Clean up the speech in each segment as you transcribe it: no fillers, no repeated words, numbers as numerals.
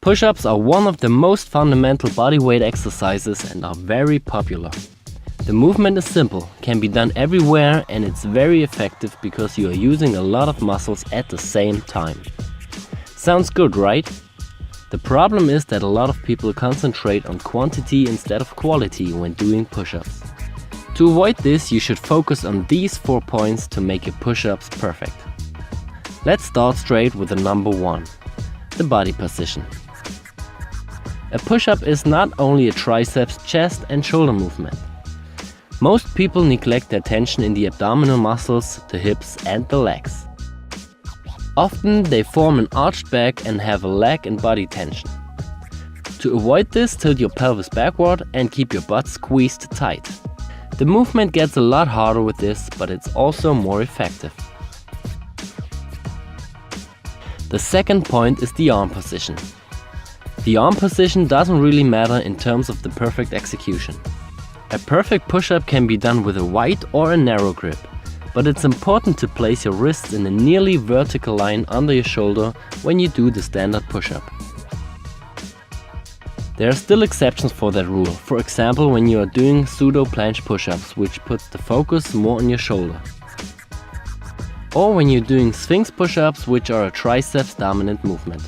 Push-ups are one of the most fundamental bodyweight exercises and are very popular. The movement is simple, can be done everywhere, and it's very effective because you are using a lot of muscles at the same time. Sounds good, right? The problem is that a lot of people concentrate on quantity instead of quality when doing push-ups. To avoid this, you should focus on these 4 points to make your push-ups perfect. Let's start straight with the number 1, the body position. A push-up is not only a triceps, chest and shoulder movement. Most people neglect their tension in the abdominal muscles, the hips and the legs. Often they form an arched back and have a leg and body tension. To avoid this, tilt your pelvis backward and keep your butt squeezed tight. The movement gets a lot harder with this, but it's also more effective. The second point is the arm position. The arm position doesn't really matter in terms of the perfect execution. A perfect push-up can be done with a wide or a narrow grip, but it's important to place your wrists in a nearly vertical line under your shoulder when you do the standard push-up. There are still exceptions for that rule, for example when you are doing pseudo planche push-ups, which puts the focus more on your shoulder. Or when you're doing sphinx push-ups, which are a triceps dominant movement.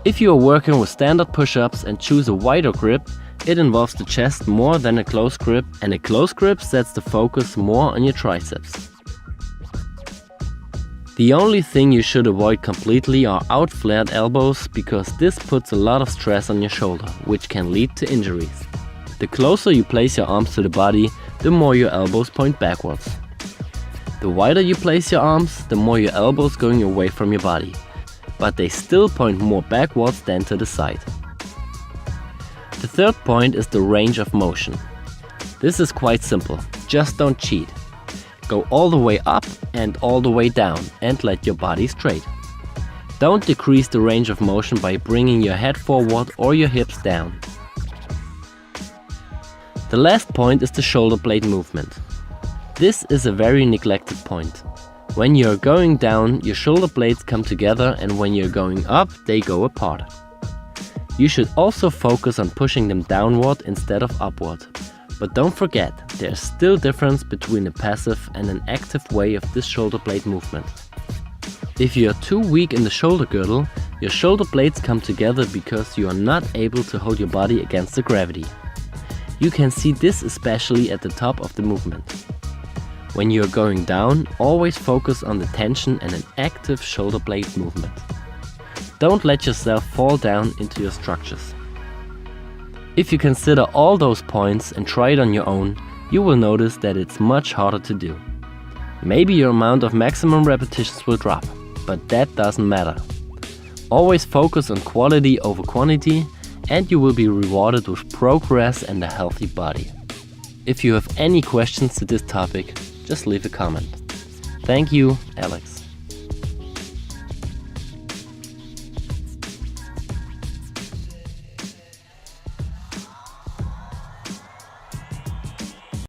If you are working with standard push-ups and choose a wider grip, it involves the chest more than a close grip, and a close grip sets the focus more on your triceps. The only thing you should avoid completely are out-flared elbows, because this puts a lot of stress on your shoulder, which can lead to injuries. The closer you place your arms to the body, the more your elbows point backwards. The wider you place your arms, the more your elbows going away from your body, but they still point more backwards than to the side. The third point is the range of motion. This is quite simple, just don't cheat. Go all the way up and all the way down and let your body straight. Don't decrease the range of motion by bringing your head forward or your hips down. The last point is the shoulder blade movement. This is a very neglected point. When you're going down, your shoulder blades come together, and when you're going up, they go apart. You should also focus on pushing them downward instead of upward. But don't forget, there's still difference between a passive and an active way of this shoulder blade movement. If you are too weak in the shoulder girdle, your shoulder blades come together because you are not able to hold your body against the gravity. You can see this especially at the top of the movement. When you are going down, always focus on the tension and an active shoulder blade movement. Don't let yourself fall down into your structures. If you consider all those points and try it on your own, you will notice that it's much harder to do. Maybe your amount of maximum repetitions will drop, but that doesn't matter. Always focus on quality over quantity, and you will be rewarded with progress and a healthy body. If you have any questions to this topic, just leave a comment. Thank you, Alex.